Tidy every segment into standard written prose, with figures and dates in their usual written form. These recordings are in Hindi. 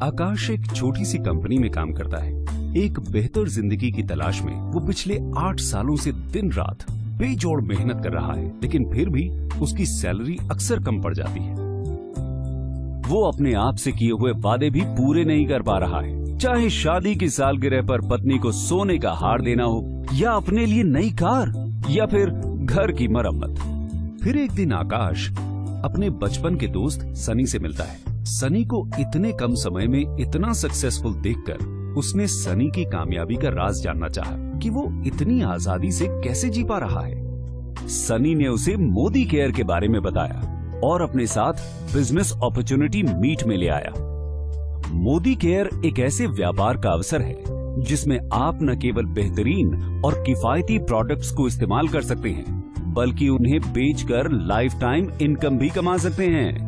आकाश एक छोटी सी कंपनी में काम करता है। एक बेहतर जिंदगी की तलाश में वो पिछले 8 सालों से दिन रात बेजोड़ मेहनत कर रहा है, लेकिन फिर भी उसकी सैलरी अक्सर कम पड़ जाती है। वो अपने आप से किए हुए वादे भी पूरे नहीं कर पा रहा है, चाहे शादी की सालगिरह पर पत्नी को सोने का हार देना हो, या अपने लिए नई कार, या फिर घर की मरम्मत। फिर एक दिन आकाश अपने बचपन के दोस्त सनी से मिलता है। सनी को इतने कम समय में इतना सक्सेसफुल देखकर उसने सनी की कामयाबी का राज जानना चाहा कि वो इतनी आजादी से कैसे जी पा रहा है। सनी ने उसे मोदी केयर के बारे में बताया और अपने साथ बिजनेस अपॉर्चुनिटी मीट में ले आया। मोदी केयर एक ऐसे व्यापार का अवसर है जिसमें आप न केवल बेहतरीन और किफायती प्रोडक्ट्स को इस्तेमाल कर सकते हैं, बल्कि उन्हें बेचकर लाइफ टाइम इनकम भी कमा सकते हैं।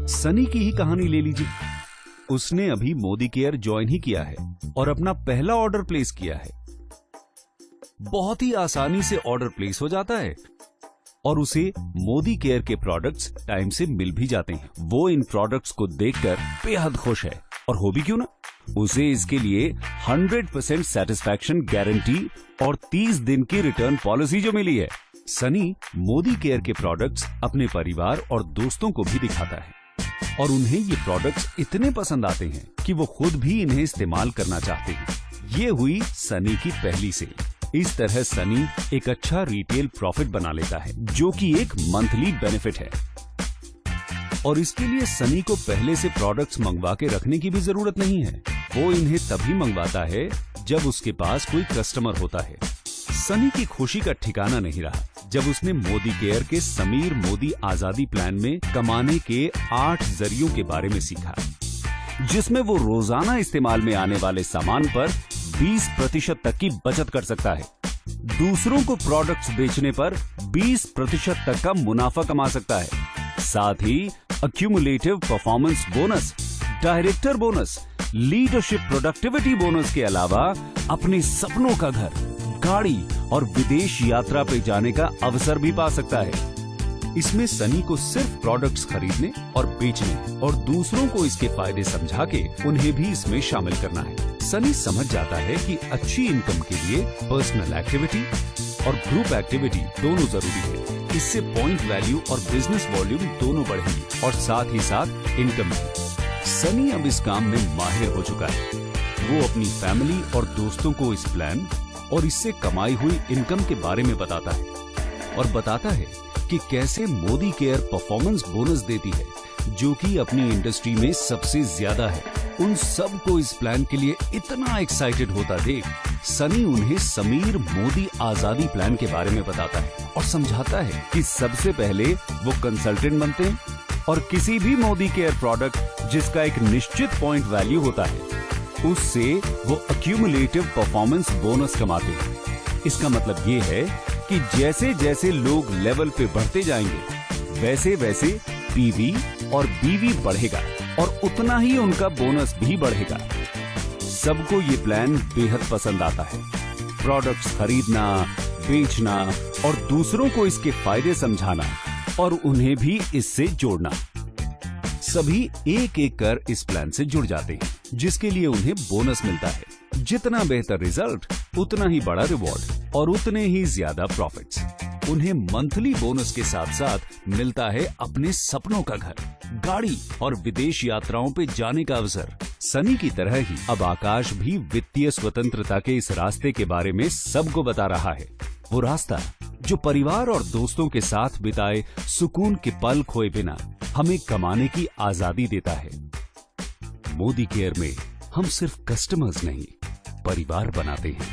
सनी की ही कहानी ले लीजिए। उसने अभी मोदी केयर ज्वाइन ही किया है और अपना पहला ऑर्डर प्लेस किया है। बहुत ही आसानी से ऑर्डर प्लेस हो जाता है और उसे मोदी केयर के प्रोडक्ट्स टाइम से मिल भी जाते हैं। वो इन प्रोडक्ट्स को देखकर बेहद खुश है, और हो भी क्यों ना। उसे इसके लिए 100% सेटिस्फैक्शन गारंटी और 30 दिन की रिटर्न पॉलिसी जो मिली है। सनी मोदी केयर के प्रोडक्ट्स अपने परिवार और दोस्तों को भी दिखाता है और उन्हें ये प्रोडक्ट्स इतने पसंद आते हैं कि वो खुद भी इन्हें इस्तेमाल करना चाहते हैं। ये हुई सनी की पहली सेल। इस तरह सनी एक अच्छा रिटेल प्रॉफिट बना लेता है, जो कि एक मंथली बेनिफिट है। और इसके लिए सनी को पहले से प्रोडक्ट्स मंगवा के रखने की भी जरूरत नहीं है। वो इन्हें तभी मंगवाता है जब उसके पास कोई कस्टमर होता है। सनी की खुशी का ठिकाना नहीं रहा जब उसने मोदी केयर के समीर मोदी आजादी प्लान में कमाने के 8 जरियों के बारे में सीखा, जिसमें वो रोजाना इस्तेमाल में आने वाले सामान पर 20% तक की बचत कर सकता है। दूसरों को प्रोडक्ट्स बेचने पर 20% तक का मुनाफा कमा सकता है। साथ ही accumulative performance bonus, director bonus, leadership productivity bonus के अलावा अपने सपनों का घर, गाड़ी और विदेश यात्रा पे जाने का अवसर भी पा सकता है। इसमें सनी को सिर्फ प्रोडक्ट्स खरीदने और बेचने और दूसरों को इसके फायदे समझा के उन्हें भी इसमें शामिल करना है। सनी समझ जाता है कि अच्छी इनकम के लिए पर्सनल एक्टिविटी और ग्रुप एक्टिविटी दोनों जरूरी है। इससे पॉइंट वैल्यू और बिजनेस वॉल्यूम दोनों बढ़ेंगे और साथ ही साथ इनकम भी। सनी अब इस काम में माहिर हो चुका है। वो अपनी फैमिली और दोस्तों को इस प्लान और इससे कमाई हुई इनकम के बारे में बताता है और बताता है कि कैसे मोदी केयर परफॉर्मेंस बोनस देती है, जो कि अपनी इंडस्ट्री में सबसे ज्यादा है। उन सब को इस प्लान के लिए इतना एक्साइटेड होता देख सनी उन्हें समीर मोदी आजादी प्लान के बारे में बताता है और समझाता है कि सबसे पहले वो कंसल्टेंट बनते हैं और किसी भी मोदी केयर प्रोडक्ट जिसका एक निश्चित पॉइंट वैल्यू होता है, उससे वो अक्यूमुलेटिव परफॉर्मेंस बोनस कमाते हैं। इसका मतलब ये है कि जैसे जैसे लोग लेवल पे बढ़ते जाएंगे, वैसे वैसे पीवी और बीवी बढ़ेगा और उतना ही उनका बोनस भी बढ़ेगा। सबको ये प्लान बेहद पसंद आता है। प्रोडक्ट्स खरीदना, बेचना और दूसरों को इसके फायदे समझाना और उन्हें भी इससे जोड़ना। सभी एक एक कर इस प्लान से जुड़ जाते हैं, जिसके लिए उन्हें बोनस मिलता है। जितना बेहतर रिजल्ट, उतना ही बड़ा रिवॉर्ड और उतने ही ज्यादा प्रॉफिट्स। उन्हें मंथली बोनस के साथ साथ मिलता है अपने सपनों का घर, गाड़ी और विदेश यात्राओं पे जाने का अवसर। सनी की तरह ही अब आकाश भी वित्तीय स्वतंत्रता के इस रास्ते के बारे में सबको बता रहा है। वो रास्ता जो परिवार और दोस्तों के साथ बिताए सुकून के पल खोए बिना हमें कमाने की आजादी देता है। मोदी केयर में हम सिर्फ कस्टमर्स नहीं, परिवार बनाते हैं।